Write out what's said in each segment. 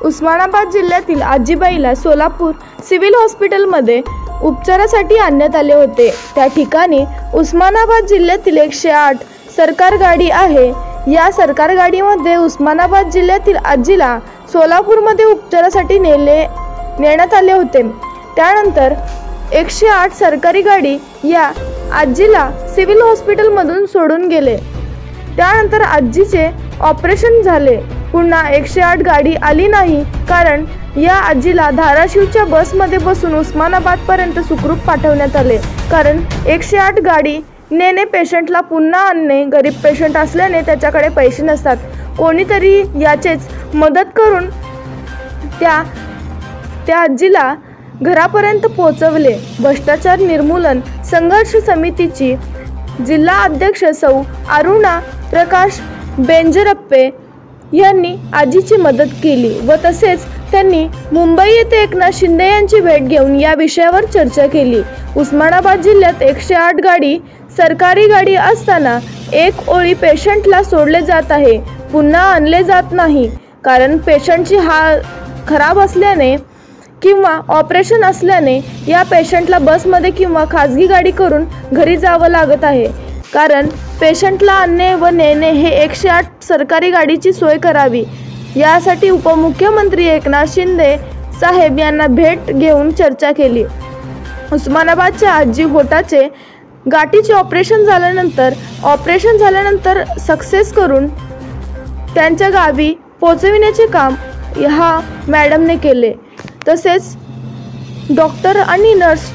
उस्मानाबाद जिल्ह्यातील आजीबाईला सोलापूर सिव्हिल हॉस्पिटलमध्ये उपचारासाठी आणण्यात आले होते। त्या ठिकाणी उस्मानाबाद जिल्ह्यातील 108 सरकार गाडी आहे। या सरकार गाडीमध्ये उस्मानाबाद जिल्ह्यातील आजीला सोलापूरमध्ये उपचारासाठी नेण्यात आले होते। त्यानंतर 108 सरकारी गाडी या आजीला सिव्हिल हॉस्पिटलमधून सोडून गेले। त्यानंतर आजीचे ऑपरेशन झाले। पुन्हा 108 गाडी आली नाही, कारण या आजीला धाराशिवच्या बसमध्ये बसून उस्मानाबादपर्यंत सुखरूप पाठवण्यात आले। कारण 108 गाडी नेणे पेशंटला पुन्हा आणणे, गरीब पेशंट असल्याने त्याच्याकडे पैसे नसतात। कोणीतरी याचेच मदत करून त्या आजीला घरापर्यंत पोहोचवले। भ्रष्टाचार निर्मूलन संघर्ष समितीची जिल्हा अध्यक्ष सौ अरुणा प्रकाश बेंजरप्पे यांनी आजीची मदत केली व तसेच त्यांनी मुंबई येथे एकनाथ शिंदे यांची भेट घेऊन या विषयावर चर्चा केली। उस्मानाबाद जिल्ह्यात 108 गाडी सरकारी गाडी असताना एक ओळी पेशंटला सोडले जात आहे, पुन्हा आणले जात नाही। कारण पेशंटची हालत खराब असल्याने किंवा ऑपरेशन असल्याने या पेशंटला बसमध्ये किंवा खाजगी गाडी करून घरी जावं लागत आहे। कारण पेशंटला आणणे व नेणे हे 108 सरकारी गाडीची सोय करावी, यासाठी उपमुख्यमंत्री एकनाथ शिंदे साहेब यांना भेट घेऊन चर्चा केली। उस्मानाबादच्या आजी घोटाचे गाठीचे ऑपरेशन झाल्यानंतर सक्सेस करून त्यांच्या गावी पोहोचविण्याचे काम ह्या मॅडमने केले। तसेच डॉक्टर आणि नर्स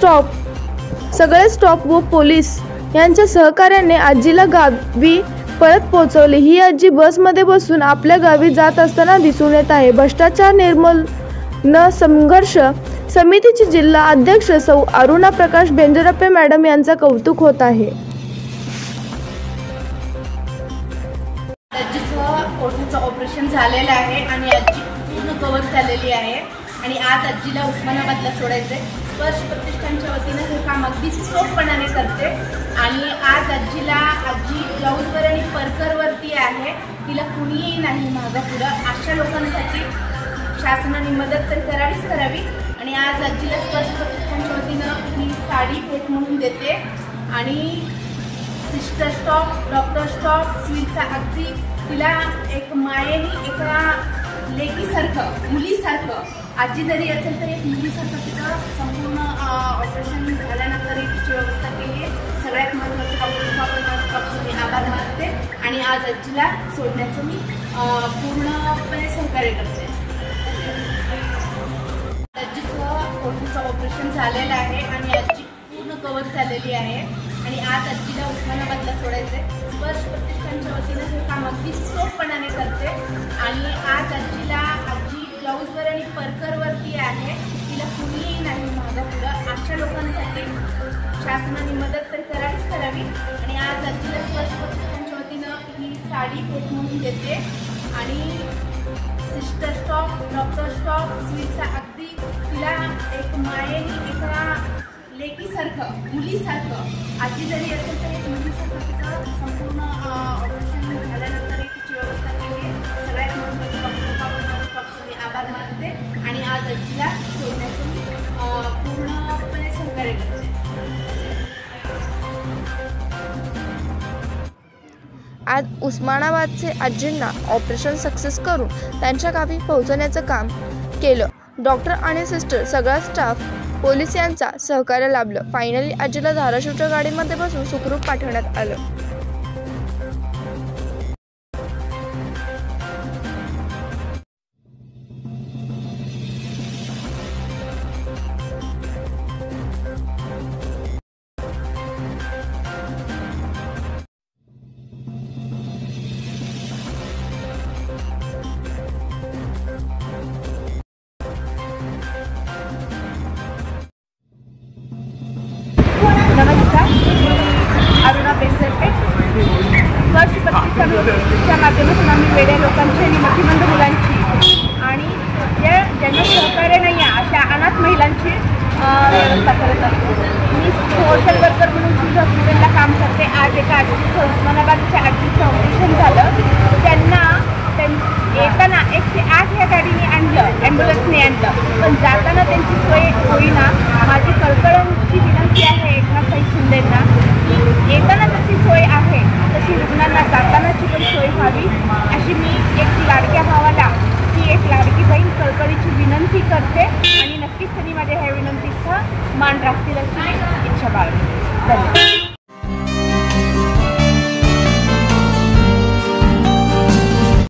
सगळे स्टॉप व पोलीस यांच्या सहकार्याने आजीला गावी परत पोहोचवले। ही आजी बसमध्ये बसून आपल्या गावी जात असताना दिसून येत आहे। भ्रष्टाचार निर्मूलन संघर्ष समितीची जिल्हा अध्यक्ष सौ अरुणा प्रकाश बेंजरप्पे मॅडम यांचा कौतुक होत आहे। आजीचं पोटाचं ऑपरेशन झालेलं आहे आणि आजी पूर्ण कव्हर झालेली आहे आणि आज आजीला उस्मानाबादला सोडायचे। स्पर्श प्रतिष्ठानच्या वतीने हे काम अगदी सोपपणाने करते आणि आज आजी ब्लाऊजवर आणि परकरवरती आहे। तिला कुणीही नाही मागं पुढं, अशा लोकांसाठी शासनाने मदत तर करावी आणि आज आजीला स्पर्श प्रतिष्ठानच्या वतीनं ही साडी भेट म्हणून देते आणि सिस्टर स्टॉप, डॉक्टर स्टॉप, स्वीटचा अगदी तिला एक मायेने एका लेकीसारखं, मुलीसारखं, आजी जरी असेल तर एक मुलीसारखं तिचं संपूर्ण ऑपरेशन झाल्यानंतर तिची व्यवस्था केली आहे। सगळ्यात महत्त्वाचं डॉक्टर मी आभार मानते आणि आज आजीला सोडण्याचं मी पूर्णपणे सहकार्य करते। आजीचं पोटाचं ऑपरेशन झालेलं आहे आणि आजी पूर्ण कव्हर झालेली आहे आणि आज आजीला उस्मानाबादला सोडायचे। स्पर्श प्रतिष्ठानच्या वतीने हे काम अगदी सोपपणाने करते आणि आज आजी ब्लाऊजवर आणि परकरवरती आहे। तिला कुणीही नाही मागं पुढं, अशा लोकांसाठी शासनाने मदत तर करावी आणि आज आजीला स्पर्श प्रतिष्ठानच्या वतीनं ही साडी भेट म्हणून देते आणि सिस्टर स्टॉप, डॉक्टर स्टॉप, स्वीटचा अगदी तिला एक मायेने एका लेकीसारखं, मुलीसारखं, आजी जरी असेल तर एक मुलीसारखं तिचं संपूर्ण ऑपरेशन झाल्यानंतर तिची व्यवस्था केली आहे। सगळ्यात महत्त्वाचं डॉक्टर मी आभार मानते आणि आज आजीला सोडण्याचं मी पूर्णपणे सहकार्य करते। आज उस्मानाबादचे आजींना ऑपरेशन सक्सेस करून त्यांच्या गावी पोहोचवण्याचं काम केलं। डॉक्टर आणि सिस्टर, सगळा स्टाफ, पोलीस यांचा सहकार्य लाभलं। फायनली आजीला धाराशिवच्या गाडीमध्ये बसून सुखरूप पाठवण्यात आलं। नमस्कार, अरुणा बेंजरप्पे। स्पर्श प्रतिष्ठानच्या माध्यमातून आम्ही वेड्या लोकांची आणि मतिमंद मुलांची आणि ज्यांना सहकार्य नाही आहे अशा अनाथ महिलांची व्यवस्था करत असतो। मी सोशल वर्कर म्हणून सिव्हिल हॉस्पिटलला काम करते। आज एका आजीचं, उस्मानाबादच्या आजीचं ऑपरेशन झालं। त्यांना येताना 108 या गाडीने आणलं। बसने आणलं, पण जाताना त्यांची सोय होईना. माझी कळकळीची विनंती आहे एकनाथताई शिंदेंना की येताना जशी सोय आहे तशी रुग्णांना जातानाची पण सोय व्हावी, अशी मी एक लाडक्या भावाला ही एक लाडकी बहीण कळकळीची विनंती करते आणि नक्कीच त्यांनी माझ्या ह्या विनंतीचा मान राखतील अशी इच्छा बाळगते. धन्यवाद.